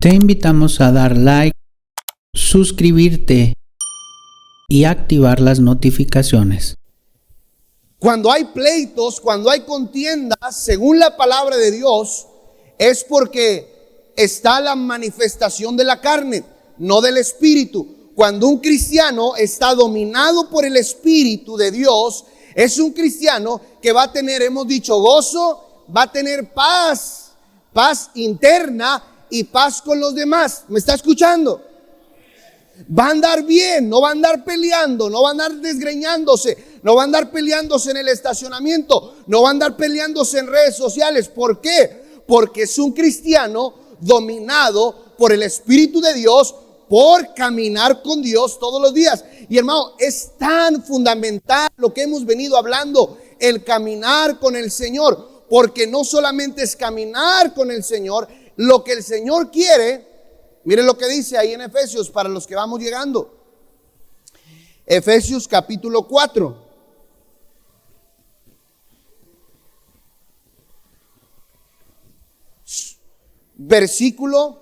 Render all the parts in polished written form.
Te invitamos a dar like, suscribirte y activar las notificaciones. Cuando hay pleitos, cuando hay contiendas, según la palabra de Dios, es porque está la manifestación de la carne, no del espíritu. Cuando un cristiano está dominado por el espíritu de Dios, es un cristiano que va a tener, hemos dicho, gozo, va a tener paz interna y paz con los demás. ¿Me está escuchando? Va a andar bien, no va a andar peleando, no va a andar desgreñándose, no va a andar peleándose en el estacionamiento, no va a andar peleándose en redes sociales. ¿Por qué? Porque es un cristiano dominado por el Espíritu de Dios, por caminar con Dios todos los días. Y hermano, es tan fundamental lo que hemos venido hablando, el caminar con el Señor, porque no solamente es caminar con el Señor, lo que el Señor quiere. Miren lo que dice ahí en Efesios para los que vamos llegando. Efesios capítulo 4. Versículo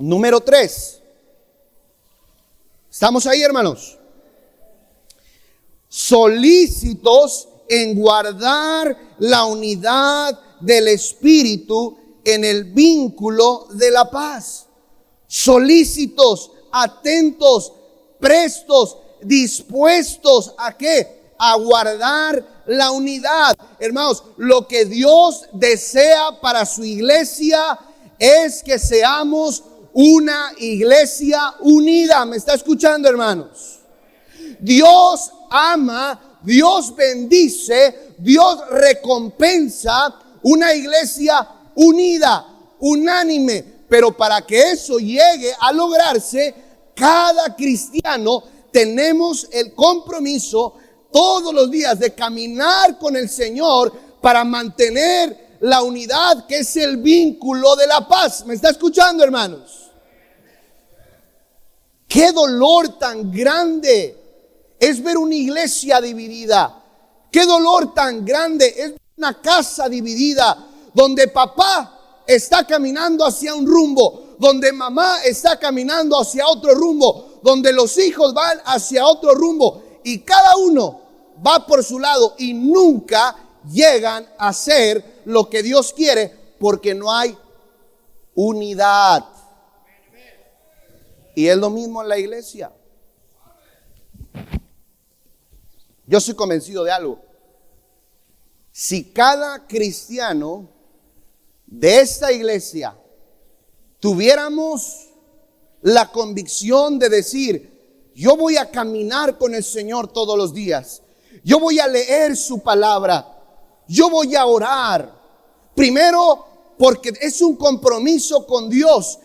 número 3. ¿Estamos ahí, hermanos? Solícitos en guardar la unidad del Espíritu en el vínculo de la paz. Solícitos, atentos, prestos, dispuestos ¿a qué? A guardar la unidad. Hermanos, lo que Dios desea para su iglesia es que seamos una iglesia unida. ¿Me está escuchando, hermanos? Dios ama, Dios bendice, Dios recompensa una iglesia unida, unánime. Pero para que eso llegue a lograrse, cada cristiano tenemos el compromiso todos los días de caminar con el Señor para mantener la unidad, que es el vínculo de la paz. ¿Me está escuchando, hermanos? Qué dolor tan grande es ver una iglesia dividida. Qué dolor tan grande es ver una casa dividida, donde papá está caminando hacia un rumbo, donde mamá está caminando hacia otro rumbo, donde los hijos van hacia otro rumbo, y cada uno va por su lado y nunca llegan a hacer lo que Dios quiere, porque no hay unidad. Y es lo mismo en la iglesia. Yo soy convencido de algo. Si cada cristiano de esta iglesia tuviéramos la convicción de decir: yo voy a caminar con el Señor todos los días, yo voy a leer su palabra, yo voy a orar, primero porque es un compromiso con Dios,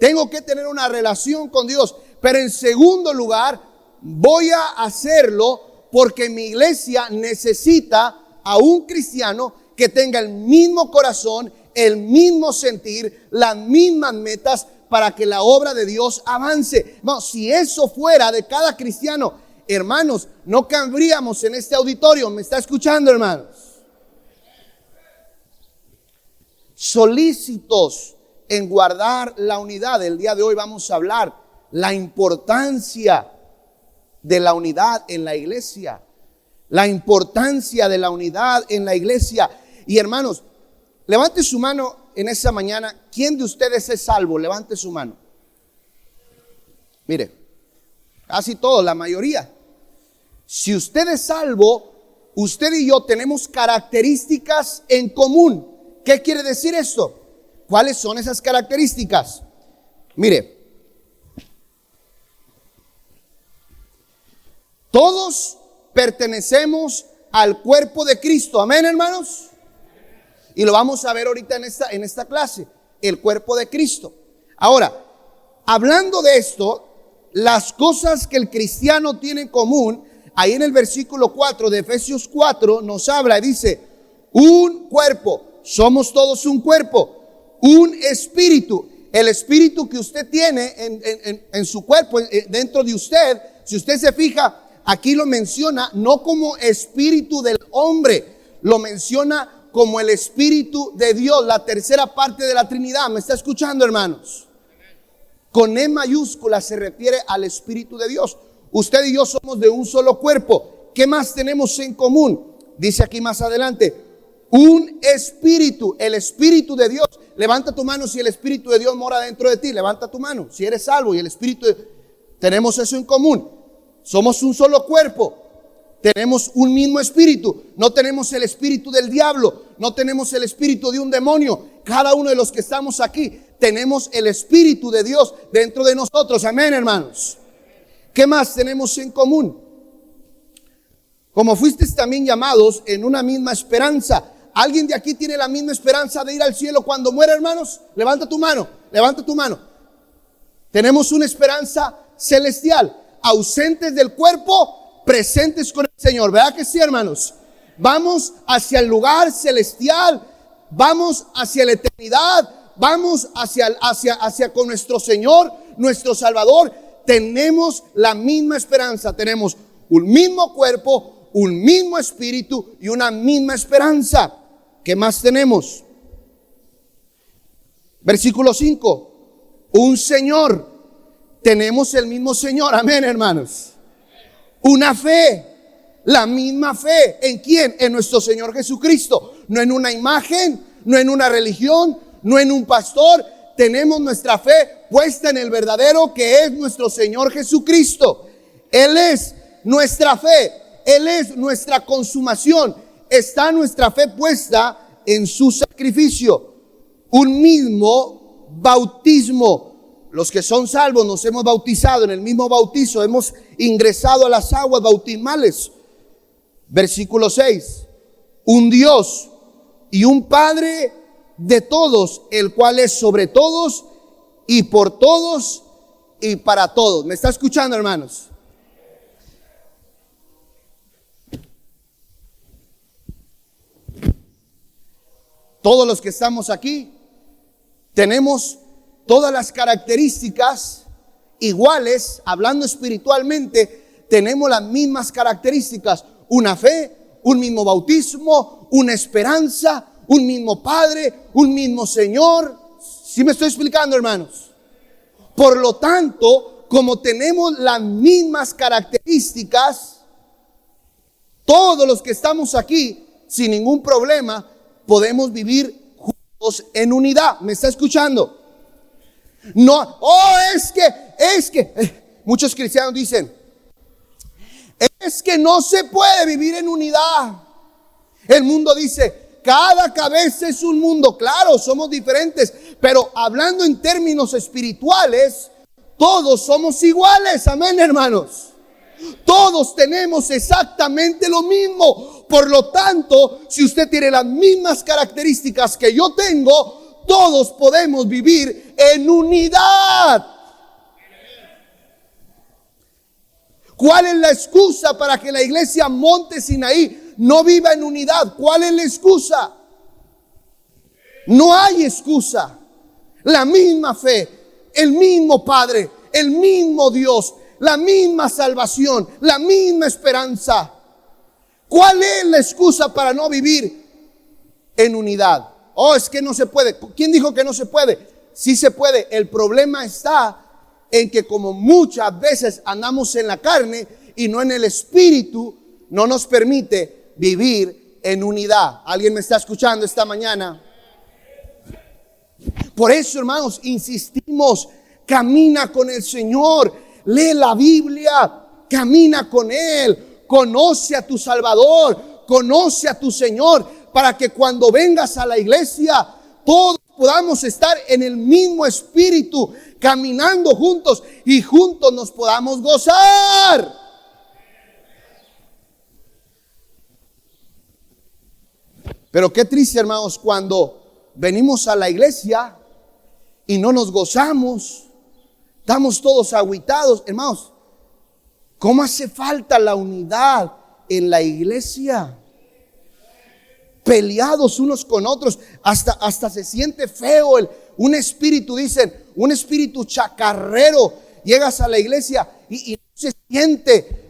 tengo que tener una relación con Dios, pero en segundo lugar voy a hacerlo porque mi iglesia necesita a un cristiano que tenga el mismo corazón, el mismo sentir, las mismas metas, para que la obra de Dios avance. No, si eso fuera de cada cristiano, hermanos, no cabríamos en este auditorio. ¿Me está escuchando, hermanos? Solícitos en guardar la unidad. El día de hoy vamos a hablar la importancia de la unidad en la iglesia. La importancia de la unidad en la iglesia. Y hermanos, levante su mano en esta mañana. ¿Quién de ustedes es salvo? Levante su mano. Mire, casi todos, la mayoría. Si usted es salvo, usted y yo tenemos características en común. ¿Qué quiere decir esto? ¿Cuáles son esas características? Mire, todos pertenecemos al cuerpo de Cristo. Amén, hermanos. Y lo vamos a ver ahorita en esta clase, el cuerpo de Cristo. Ahora, hablando de esto, las cosas que el cristiano tiene en común, ahí en el versículo 4 de Efesios 4 nos habla, dice: un cuerpo, somos todos un cuerpo, un espíritu. El espíritu que usted tiene en su cuerpo, dentro de usted, si usted se fija, aquí lo menciona no como espíritu del hombre, lo menciona como el Espíritu de Dios, la tercera parte de la Trinidad. ¿Me está escuchando, hermanos? Con E mayúscula se refiere al Espíritu de Dios. Usted y yo somos de un solo cuerpo. ¿Qué más tenemos en común? Dice aquí más adelante, un espíritu, el Espíritu de Dios. Levanta tu mano si el Espíritu de Dios mora dentro de ti. Levanta tu mano si eres salvo y el Espíritu tenemos eso en común. Somos un solo cuerpo. Tenemos un mismo espíritu. No tenemos el espíritu del diablo. No tenemos el espíritu de un demonio. Cada uno de los que estamos aquí tenemos el Espíritu de Dios dentro de nosotros. Amén, hermanos. ¿Qué más tenemos en común? Como fuisteis también llamados en una misma esperanza. ¿Alguien de aquí tiene la misma esperanza de ir al cielo cuando muera, hermanos? Levanta tu mano, levanta tu mano. Tenemos una esperanza celestial, ausentes del cuerpo, presentes con el Señor. ¿Verdad que sí, hermanos? Vamos hacia el lugar celestial, vamos hacia la eternidad, vamos hacia con nuestro Señor, nuestro Salvador. Tenemos la misma esperanza, tenemos un mismo cuerpo, un mismo espíritu y una misma esperanza. ¿Qué más tenemos? Versículo 5. Un Señor. Tenemos el mismo Señor. Amén, hermanos. Una fe. La misma fe. ¿En quién? En nuestro Señor Jesucristo. No en una imagen, no en una religión, no en un pastor. Tenemos nuestra fe puesta en el verdadero, que es nuestro Señor Jesucristo. Él es nuestra fe. Él es nuestra consumación. Está nuestra fe puesta en su sacrificio. Un mismo bautismo. Los que son salvos nos hemos bautizado en el mismo bautizo. Hemos ingresado a las aguas bautismales. Versículo 6. Un Dios y un Padre de todos, el cual es sobre todos y por todos y para todos. ¿Me está escuchando, hermanos? Todos los que estamos aquí tenemos todas las características iguales. Hablando espiritualmente, tenemos las mismas características. Una fe, un mismo bautismo, una esperanza, un mismo Padre, un mismo Señor. ¿Sí me estoy explicando, hermanos? Por lo tanto, como tenemos las mismas características, todos los que estamos aquí, sin ningún problema, podemos vivir juntos en unidad. ¿Me está escuchando? No, es que muchos cristianos dicen, es que no se puede vivir en unidad. El mundo dice, cada cabeza es un mundo. Claro, somos diferentes, pero hablando en términos espirituales, todos somos iguales. Amén, hermanos. Todos tenemos exactamente lo mismo. Por lo tanto, si usted tiene las mismas características que yo tengo, todos podemos vivir en unidad. ¿Cuál es la excusa para que la iglesia Monte Sinaí no viva en unidad? ¿Cuál es la excusa? No hay excusa. La misma fe, el mismo Padre, el mismo Dios, la misma salvación, la misma esperanza. ¿Cuál es la excusa para no vivir en unidad? Es que no se puede. ¿Quién dijo que no se puede? Sí se puede. El problema está en que como muchas veces andamos en la carne y no en el espíritu, no nos permite vivir en unidad. ¿Alguien me está escuchando esta mañana? Por eso, hermanos, insistimos, camina con el Señor, lee la Biblia, camina con Él, conoce a tu Salvador, conoce a tu Señor, para que cuando vengas a la iglesia, todos podamos estar en el mismo espíritu, caminando juntos y juntos nos podamos gozar. Pero qué triste, hermanos, cuando venimos a la iglesia y no nos gozamos, estamos todos agüitados. Hermanos, ¿cómo hace falta la unidad en la iglesia? Peleados unos con otros, hasta se siente feo un espíritu, dicen, un espíritu chacarrero. Llegas a la iglesia y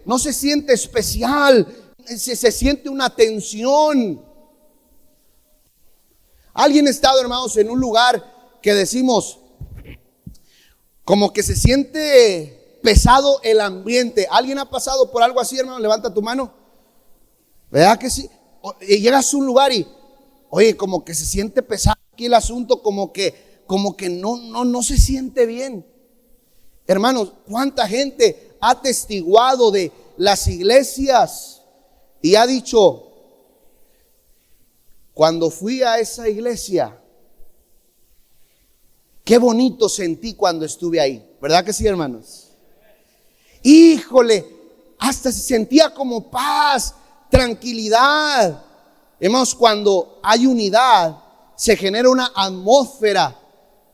no se siente especial, se siente una tensión. ¿Alguien ha estado, hermanos, en un lugar que decimos como que se siente pesado el ambiente? ¿Alguien ha pasado por algo así, hermano? Levanta tu mano. ¿Verdad que sí? Y llegas a un lugar y, oye, como que se siente pesado aquí el asunto, como que no se siente bien. Hermanos, ¿cuánta gente ha testiguado de las iglesias y ha dicho, cuando fui a esa iglesia, qué bonito sentí cuando estuve ahí? ¿Verdad que sí, hermanos? Híjole, hasta se sentía como paz, tranquilidad. Hermanos, cuando hay unidad, se genera una atmósfera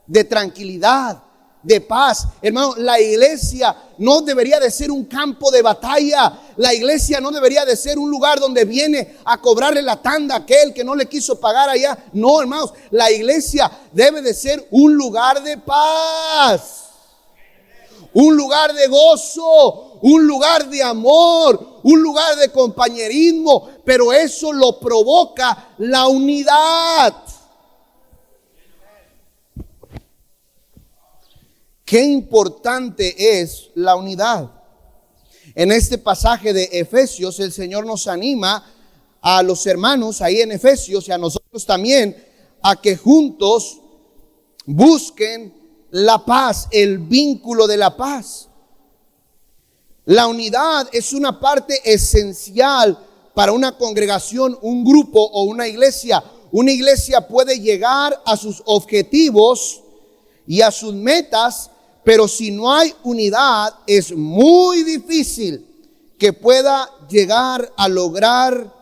de tranquilidad, de paz. Hermano, la iglesia no debería de ser un campo de batalla. La iglesia no debería de ser un lugar donde viene a cobrarle la tanda a aquel que no le quiso pagar allá. No, hermanos, la iglesia debe de ser un lugar de paz, un lugar de gozo, un lugar de amor, un lugar de compañerismo. Pero eso lo provoca la unidad. Qué importante es la unidad. En este pasaje de Efesios, el Señor nos anima a los hermanos ahí en Efesios y a nosotros también a que juntos busquen la paz, el vínculo de la paz. La unidad es una parte esencial para una congregación, un grupo o una iglesia. Una iglesia puede llegar a sus objetivos y a sus metas, pero si no hay unidad, es muy difícil que pueda llegar a lograr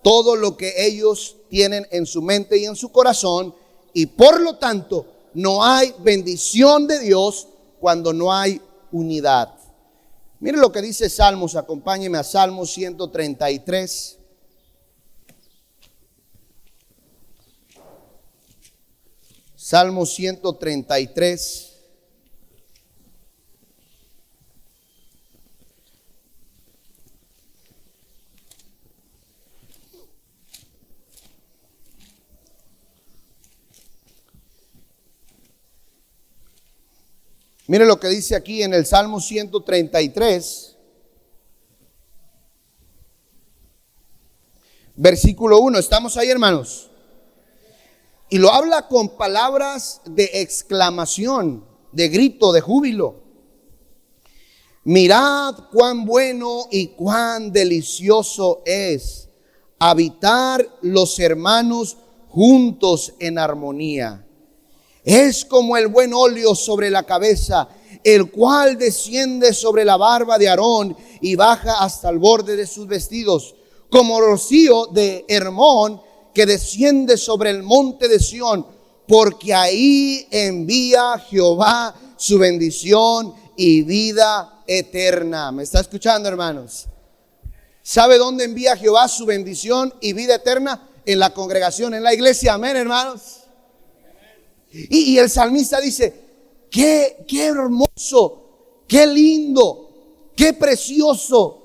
todo lo que ellos tienen en su mente y en su corazón. Y por lo tanto, no hay bendición de Dios cuando no hay unidad. Miren lo que dice Salmos, acompáñenme a Salmos 133. Salmos 133. Mire lo que dice aquí en el Salmo 133, versículo 1. ¿Estamos ahí, hermanos? Y lo habla con palabras de exclamación, de grito, de júbilo. Mirad cuán bueno y cuán delicioso es habitar los hermanos juntos en armonía. Es como el buen óleo sobre la cabeza, el cual desciende sobre la barba de Aarón y baja hasta el borde de sus vestidos, como rocío de Hermón que desciende sobre el monte de Sión, porque ahí envía Jehová su bendición y vida eterna. ¿Me está escuchando, hermanos? ¿Sabe dónde envía Jehová su bendición y vida eterna? En la congregación, en la iglesia. Amén, hermanos. Y el salmista dice, qué hermoso, qué lindo, qué precioso.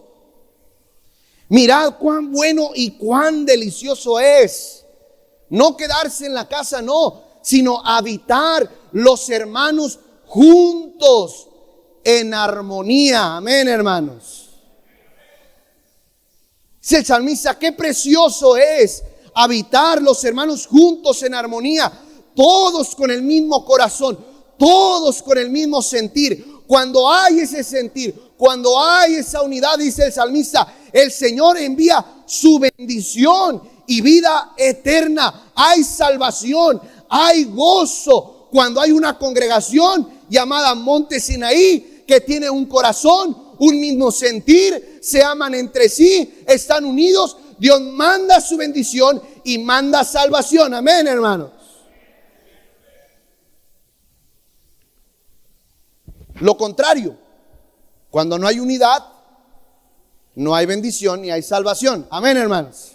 Mirad cuán bueno y cuán delicioso es. No quedarse en la casa, no, sino habitar los hermanos juntos en armonía. Amén, hermanos. Dice el salmista, qué precioso es habitar los hermanos juntos en armonía. Todos con el mismo corazón, todos con el mismo sentir. Cuando hay ese sentir, cuando hay esa unidad, dice el salmista, el Señor envía su bendición y vida eterna. Hay salvación, hay gozo. Cuando hay una congregación llamada Monte Sinaí, que tiene un corazón, un mismo sentir, se aman entre sí, están unidos, Dios manda su bendición y manda salvación. Amén, hermanos. Lo contrario, cuando no hay unidad, no hay bendición ni hay salvación. Amén, hermanos.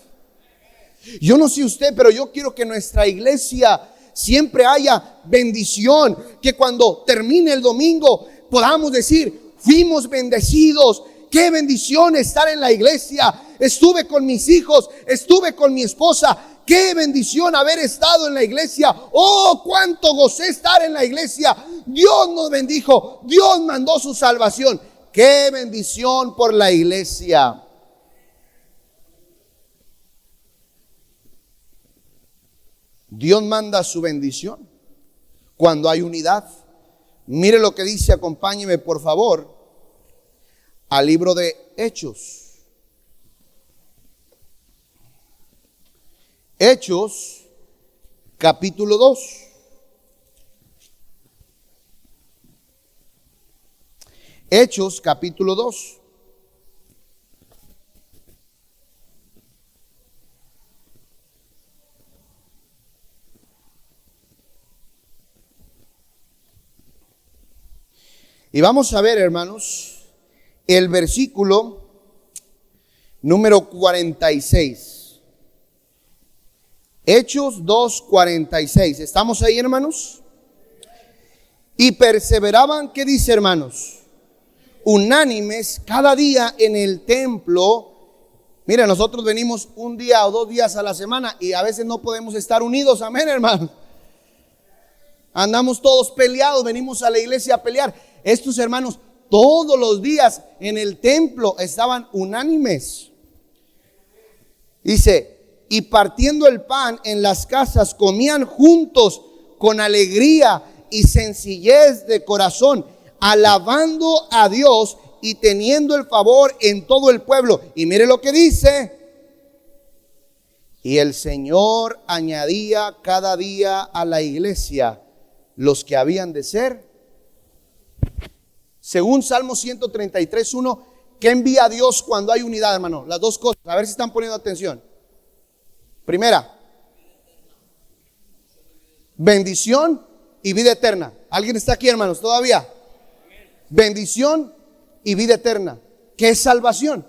Yo no sé usted, pero yo quiero que nuestra iglesia siempre haya bendición. Que cuando termine el domingo podamos decir, fuimos bendecidos. Qué bendición estar en la iglesia. Estuve con mis hijos, estuve con mi esposa. qué bendición haber estado en la iglesia. Oh, cuánto gocé estar en la iglesia. Dios nos bendijo, Dios mandó su salvación. Qué bendición por la iglesia. Dios manda su bendición cuando hay unidad. Mire lo que dice, acompáñeme por favor al libro de Hechos. Hechos, capítulo 2. Hechos, capítulo 2. Y vamos a ver, hermanos, el versículo número 46. Hechos 2:46. ¿Estamos ahí, hermanos? Y perseveraban, ¿qué dice, hermanos? Unánimes cada día en el templo. Mira, nosotros venimos un día o 2 días a la semana y a veces no podemos estar unidos. Amén, hermanos. Andamos todos peleados, venimos a la iglesia a pelear. Estos hermanos todos los días en el templo estaban unánimes. Dice, y partiendo el pan en las casas, comían juntos con alegría y sencillez de corazón, alabando a Dios y teniendo el favor en todo el pueblo. Y mire lo que dice. Y el Señor añadía cada día a la iglesia los que habían de ser. Según Salmo 133:1, ¿qué envía Dios cuando hay unidad, hermano? Las dos cosas, a ver si están poniendo atención. Primera, bendición y vida eterna. ¿Alguien está aquí, hermanos, todavía? Bendición y vida eterna. ¿Qué es salvación?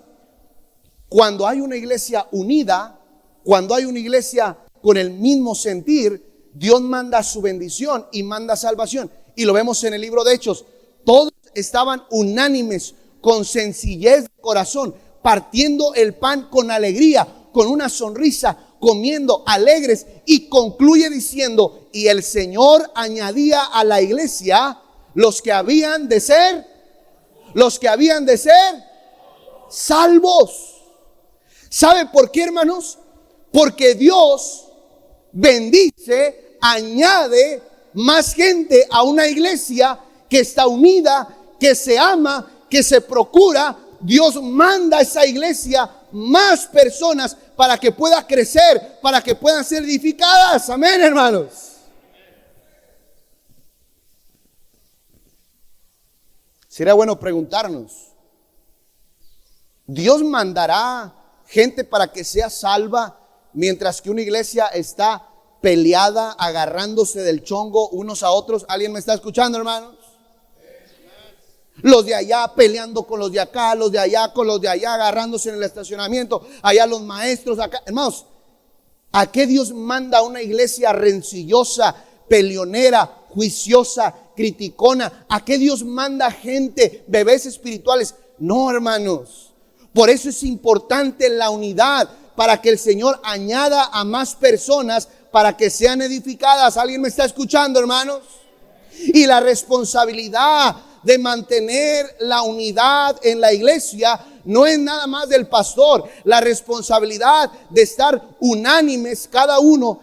Cuando hay una iglesia unida, cuando hay una iglesia con el mismo sentir, Dios manda su bendición y manda salvación. Y lo vemos en el libro de Hechos. Todos estaban unánimes, con sencillez de corazón, partiendo el pan con alegría, con una sonrisa, comiendo alegres, y concluye diciendo, y el Señor añadía a la iglesia los que habían de ser salvos. ¿Sabe por qué, hermanos? Porque Dios bendice, añade más gente a una iglesia que está unida, que se ama, que se procura. Dios manda a esa iglesia más personas para que pueda crecer, para que puedan ser edificadas. Amén, hermanos. Sería bueno preguntarnos, ¿Dios mandará gente para que sea salva mientras que una iglesia está peleada, agarrándose del chongo unos a otros? ¿Alguien me está escuchando, hermanos? Los de allá peleando con los de acá, los de allá con los de allá, agarrándose en el estacionamiento, allá los maestros, acá. Hermanos, ¿a qué Dios manda a una iglesia rencillosa, peleonera, juiciosa, criticona? ¿A qué Dios manda gente, bebés espirituales? No, hermanos. Por eso es importante la unidad, para que el Señor añada a más personas para que sean edificadas. ¿Alguien me está escuchando, hermanos? Y la responsabilidad de mantener la unidad en la iglesia no es nada más del pastor. La responsabilidad de estar unánimes cada uno,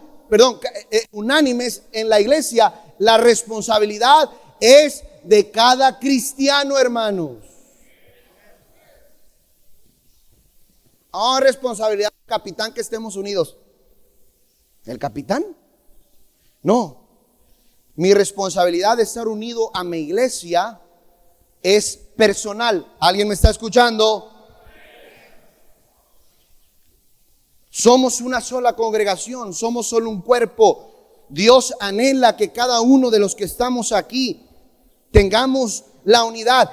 unánimes en la iglesia, la responsabilidad es de cada cristiano, hermanos. Responsabilidad del capitán que estemos unidos. ¿El capitán? No. Mi responsabilidad de estar unido a mi iglesia es personal. ¿Alguien me está escuchando? Somos una sola congregación, somos solo un cuerpo. Dios anhela que cada uno de los que estamos aquí tengamos la unidad.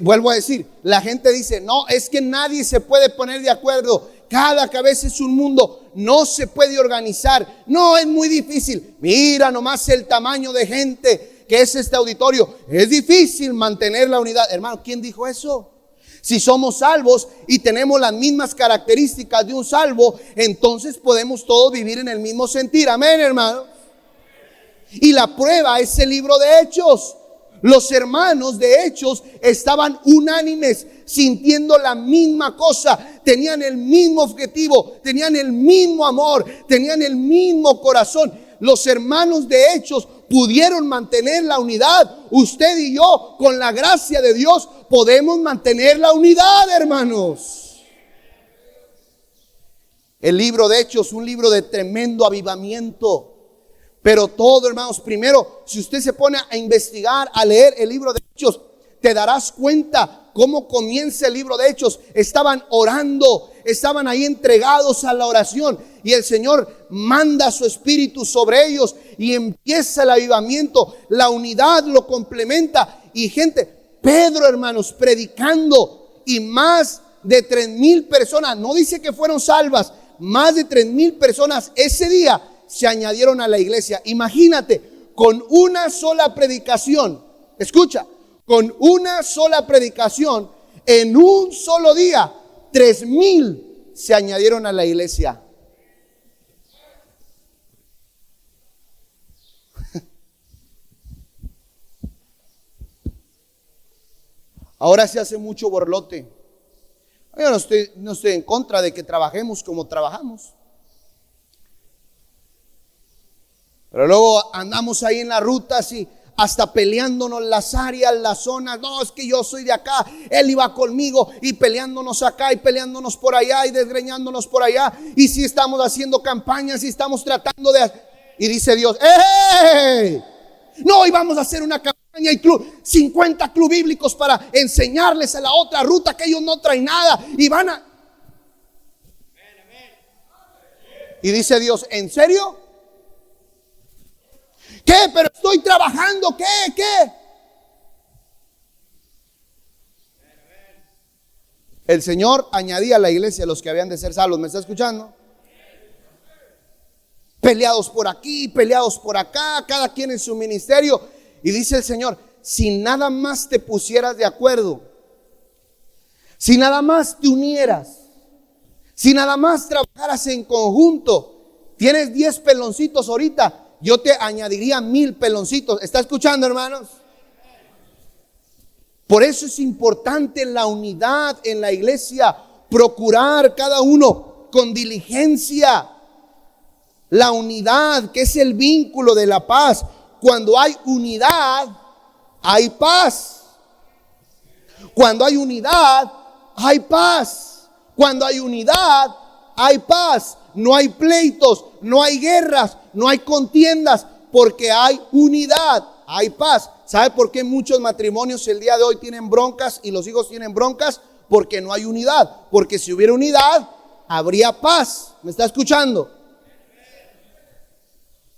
Vuelvo a decir, la gente dice, no, es que nadie se puede poner de acuerdo. Cada cabeza es un mundo, no se puede organizar. No, es muy difícil. Mira nomás el tamaño de gente que es este auditorio. Es difícil mantener la unidad. Hermano, ¿quién dijo eso? Si somos salvos y tenemos las mismas características de un salvo, entonces podemos todos vivir en el mismo sentir. Amén, hermano. Y la prueba es el libro de Hechos. Los hermanos de Hechos estaban unánimes, sintiendo la misma cosa, tenían el mismo objetivo, tenían el mismo amor, tenían el mismo corazón. Los hermanos de Hechos pudieron mantener la unidad. Usted y yo, con la gracia de Dios, podemos mantener la unidad, hermanos. El libro de Hechos, un libro de tremendo avivamiento. Pero todo, hermanos, primero, si usted se pone a investigar, a leer el libro de Hechos, te darás cuenta cómo comienza el libro de Hechos. Estaban orando, estaban ahí entregados a la oración, y el Señor manda su espíritu sobre ellos y empieza el avivamiento. La unidad lo complementa. Y gente, Pedro, hermanos, predicando, y más de 3,000 personas, no dice que fueron salvas, más de 3,000 personas ese día se añadieron a la iglesia. Imagínate, con una sola predicación, escucha, con una sola predicación, en un solo día, 3,000 se añadieron a la iglesia. Ahora se hace mucho borlote. Yo no estoy en contra de que trabajemos como trabajamos. Pero luego andamos ahí en las rutas y hasta peleándonos las áreas, las zonas. No, es que yo soy de acá, él iba conmigo, y peleándonos acá y peleándonos por allá y desgreñándonos por allá. Y si estamos haciendo campañas y estamos tratando de... Y dice Dios, ¡hey! No, y vamos a hacer una campaña y 50 club bíblicos para enseñarles a la otra ruta que ellos no traen nada y van a... Y dice Dios, ¿en serio? ¿Qué? Pero estoy trabajando. ¿Qué? El Señor añadía a la iglesia a los que habían de ser salvos. ¿Me está escuchando? Peleados por aquí, peleados por acá, cada quien en su ministerio. Y dice el Señor, si nada más te pusieras de acuerdo, si nada más te unieras, si nada más trabajaras en conjunto, tienes 10 peloncitos ahorita, yo te añadiría 1,000 peloncitos. ¿Está escuchando, hermanos? Por eso es importante la unidad en la iglesia. Procurar cada uno con diligencia la unidad, que es el vínculo de la paz. Cuando hay unidad, hay paz. Cuando hay unidad, hay paz. Cuando hay unidad, hay paz. No hay pleitos, no hay guerras, no hay contiendas, porque hay unidad, hay paz. ¿Sabe por qué muchos matrimonios el día de hoy tienen broncas y los hijos tienen broncas? Porque no hay unidad. Porque si hubiera unidad, habría paz. ¿Me está escuchando?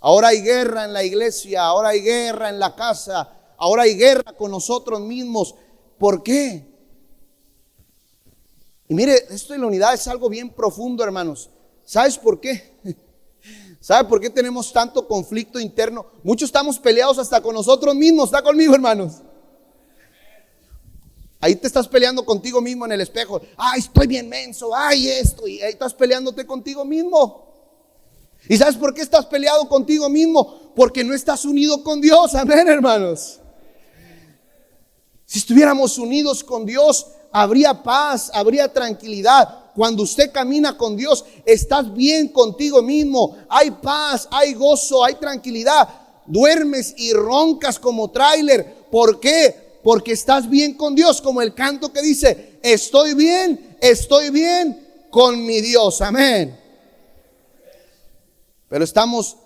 Ahora hay guerra en la iglesia, ahora hay guerra en la casa, ahora hay guerra con nosotros mismos. ¿Por qué? Y mire, esto de la unidad es algo bien profundo, hermanos. ¿Sabes por qué? ¿Sabe por qué tenemos tanto conflicto interno? Muchos estamos peleados hasta con nosotros mismos. ¿Está conmigo, hermanos? Ahí te estás peleando contigo mismo en el espejo. Ay, estoy bien menso, ay, esto. Y ahí estás peleándote contigo mismo. ¿Y sabes por qué estás peleado contigo mismo? Porque no estás unido con Dios. Amén, hermanos. Si estuviéramos unidos con Dios, habría paz, habría tranquilidad. Cuando usted camina con Dios, estás bien contigo mismo. Hay paz, hay gozo, hay tranquilidad. Duermes y roncas como tráiler. ¿Por qué? Porque estás bien con Dios, como el canto que dice, estoy bien con mi Dios. Amén. Pero estamos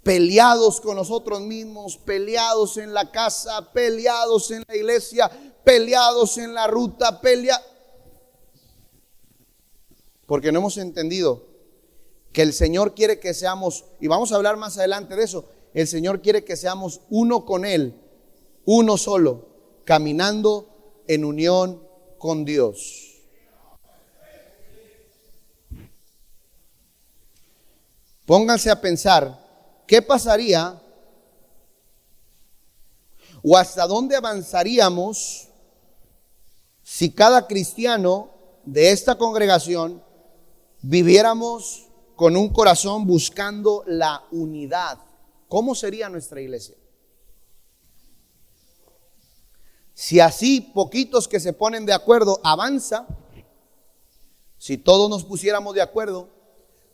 peleados con nosotros mismos, peleados en la casa, peleados en la iglesia, peleados en la ruta, porque no hemos entendido que el Señor quiere que seamos, y vamos a hablar más adelante de eso, el Señor quiere que seamos uno con Él, uno solo, caminando en unión con Dios. Pónganse a pensar, ¿qué pasaría o hasta dónde avanzaríamos si cada cristiano de esta congregación viviéramos con un corazón buscando la unidad? ¿Cómo sería nuestra iglesia? Si así poquitos que se ponen de acuerdo avanza, si todos nos pusiéramos de acuerdo,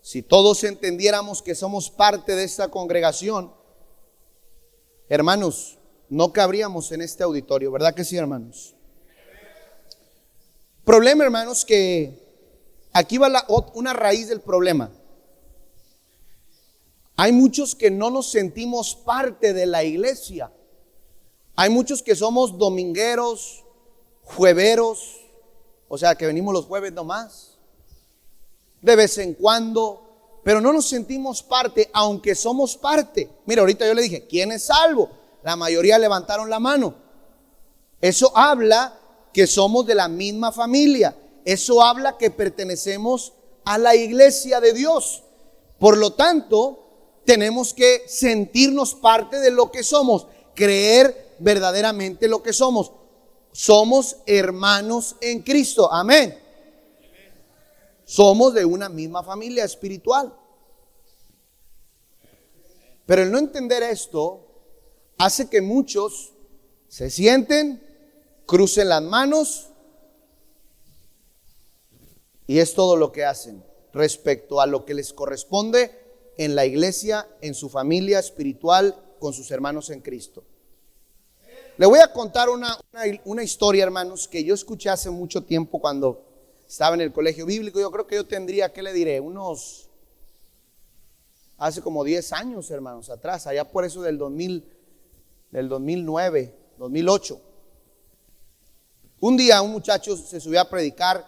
si todos entendiéramos que somos parte de esta congregación, hermanos, no cabríamos en este auditorio, ¿verdad que sí, hermanos? Problema, hermanos, que aquí va una raíz del problema. Hay muchos que no nos sentimos parte de la iglesia. Hay muchos que somos domingueros, jueveros, o sea que venimos los jueves nomás, de vez en cuando, pero no nos sentimos parte, aunque somos parte. Mira, ahorita yo le dije, ¿quién es salvo? La mayoría levantaron la mano. Eso habla que somos de la misma familia. Eso habla que pertenecemos a la iglesia de Dios. Por lo tanto, tenemos que sentirnos parte de lo que somos, creer verdaderamente lo que somos. Somos hermanos en Cristo. Amén. Somos de una misma familia espiritual. Pero el no entender esto hace que muchos se sienten, crucen las manos y es todo lo que hacen respecto a lo que les corresponde en la iglesia, en su familia espiritual, con sus hermanos en Cristo. Le voy a contar una historia, hermanos, que yo escuché hace mucho tiempo cuando estaba en el colegio bíblico. Yo creo que yo tendría, ¿qué le diré? Hace como 10 años, hermanos, atrás, allá por eso del 2009, 2008. Un día un muchacho se subió a predicar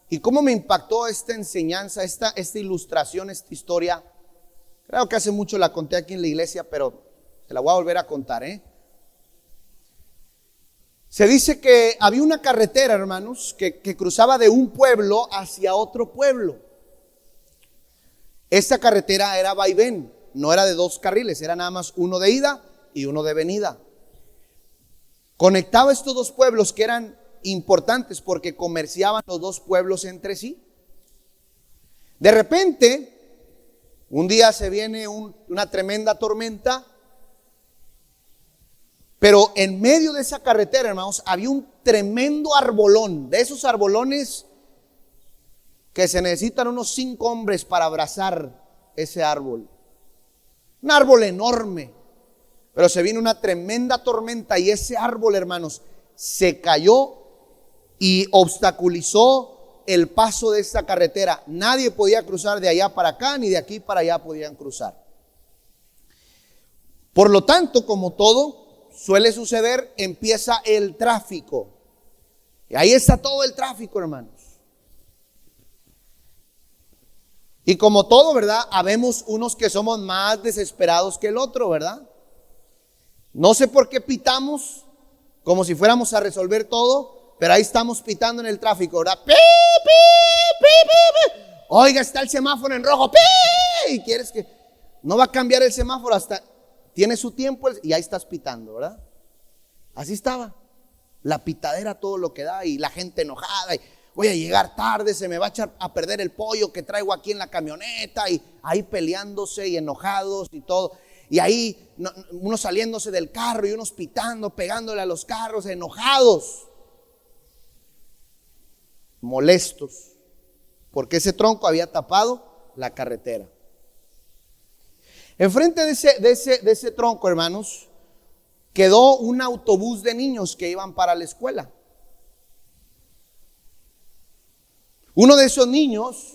y cómo me impactó esta enseñanza, esta ilustración, esta historia. Creo que hace mucho la conté aquí en la iglesia, pero se la voy a volver a contar, Se dice que había una carretera, hermanos, que cruzaba de un pueblo hacia otro pueblo. Esta carretera era vaivén, no era de 2 carriles, era nada más uno de ida y uno de venida. Conectaba estos 2 pueblos que eran importantes porque comerciaban los 2 pueblos entre sí. De repente, un día se viene una tremenda tormenta, pero en medio de esa carretera, hermanos, había un tremendo arbolón, de esos arbolones que se necesitan unos 5 hombres para abrazar ese árbol. Un árbol enorme, pero se vino una tremenda tormenta y ese árbol, hermanos, se cayó y obstaculizó el paso de esta carretera. Nadie podía cruzar de allá para acá, ni de aquí para allá podían cruzar. Por lo tanto, como todo suele suceder, empieza el tráfico. Y ahí está todo el tráfico, hermanos. Y como todo, ¿verdad? Habemos unos que somos más desesperados que el otro, ¿verdad? No sé por qué pitamos como si fuéramos a resolver todo, pero ahí estamos pitando en el tráfico, ¿verdad? ¡Pi, pi, pi, pi, pi! Oiga, está el semáforo en rojo. ¡Pi! Y quieres que no va a cambiar el semáforo hasta tiene su tiempo y ahí estás pitando, ¿verdad? Así estaba. La pitadera todo lo que da y la gente enojada y voy a llegar tarde, se me va a echar a perder el pollo que traigo aquí en la camioneta y ahí peleándose y enojados y todo. Y ahí unos saliéndose del carro y unos pitando, pegándole a los carros, enojados, molestos, porque ese tronco había tapado la carretera. Enfrente de ese tronco, hermanos, quedó un autobús de niños que iban para la escuela. Uno de esos niños,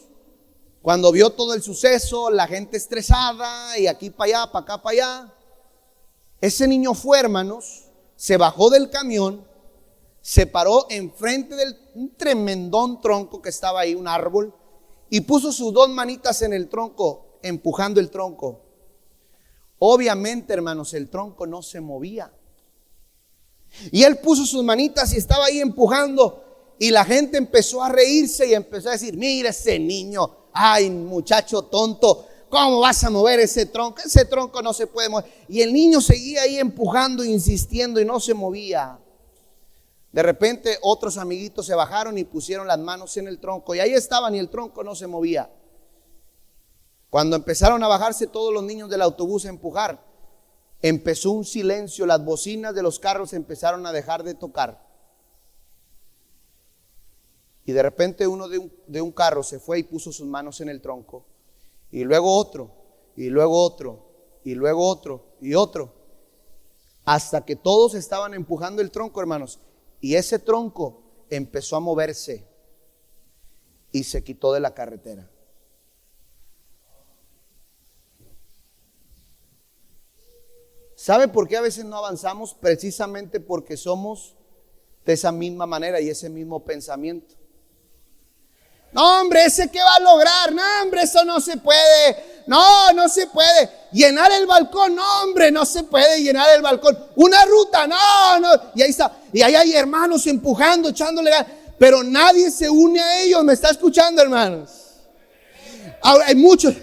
cuando vio todo el suceso, la gente estresada y aquí para allá, para acá, para allá, ese niño fue, hermanos, se bajó del camión, se paró enfrente del un tremendón tronco que estaba ahí, un árbol, y puso sus 2 manitas en el tronco, empujando el tronco. Obviamente, hermanos, el tronco no se movía. Y él puso sus manitas y estaba ahí empujando. Y la gente empezó a reírse y empezó a decir: mira ese niño, ay muchacho tonto, ¿cómo vas a mover ese tronco? Ese tronco no se puede mover. Y el niño seguía ahí empujando, insistiendo y no se movía. De repente otros amiguitos se bajaron y pusieron las manos en el tronco y ahí estaban y el tronco no se movía. Cuando empezaron a bajarse todos los niños del autobús a empujar, empezó un silencio, las bocinas de los carros empezaron a dejar de tocar. Y de repente uno de un carro se fue y puso sus manos en el tronco. Y luego otro, y luego otro, y luego otro, y otro. Hasta que todos estaban empujando el tronco, hermanos. Y ese tronco empezó a moverse y se quitó de la carretera. ¿Sabe por qué a veces no avanzamos? Precisamente porque somos de esa misma manera y ese mismo pensamiento. No, hombre, ¿ese qué va a lograr? No, hombre, eso no se puede. No, no se puede. Llenar el balcón, no, hombre, no se puede llenar el balcón. Una ruta, no, no. Y ahí está. Y ahí hay hermanos empujando, echándole ganas. Pero nadie se une a ellos. ¿Me está escuchando, hermanos? Ahora, hay muchos.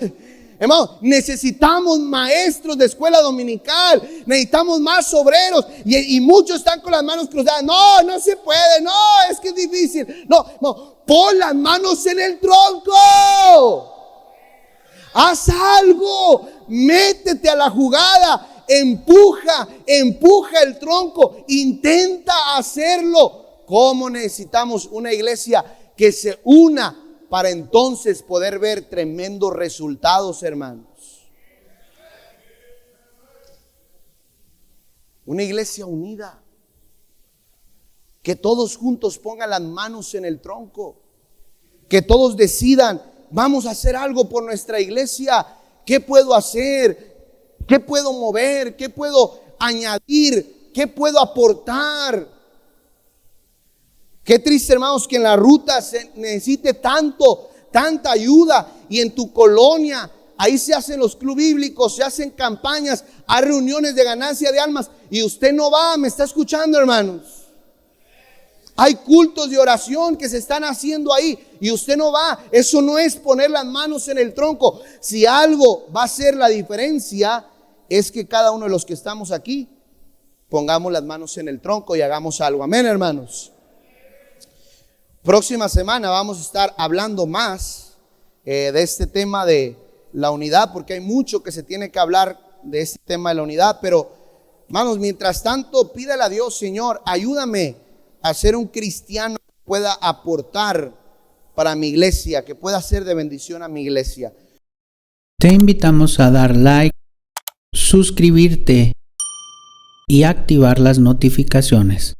Hermanos, necesitamos maestros de escuela dominical, necesitamos más obreros y muchos están con las manos cruzadas. No, no se puede, no, es que es difícil. No, pon las manos en el tronco. Haz algo, métete a la jugada, empuja el tronco, intenta hacerlo. ¿Cómo necesitamos una iglesia que se una? Para entonces poder ver tremendos resultados, hermanos. Una iglesia unida. Que todos juntos pongan las manos en el tronco. Que todos decidan, vamos a hacer algo por nuestra iglesia. ¿Qué puedo hacer? ¿Qué puedo mover? ¿Qué puedo añadir? ¿Qué puedo aportar? Qué triste, hermanos, que en la ruta se necesite tanta ayuda y en tu colonia, ahí se hacen los clubes bíblicos, se hacen campañas, hay reuniones de ganancia de almas y usted no va. ¿Me está escuchando, hermanos? Hay cultos de oración que se están haciendo ahí y usted no va. Eso no es poner las manos en el tronco. Si algo va a hacer la diferencia, es que cada uno de los que estamos aquí pongamos las manos en el tronco y hagamos algo. Amén, hermanos. Próxima semana vamos a estar hablando más de este tema de la unidad, porque hay mucho que se tiene que hablar de este tema de la unidad. Pero, hermanos, mientras tanto, pídale a Dios: Señor, ayúdame a ser un cristiano que pueda aportar para mi iglesia, que pueda ser de bendición a mi iglesia. Te invitamos a dar like, suscribirte y activar las notificaciones.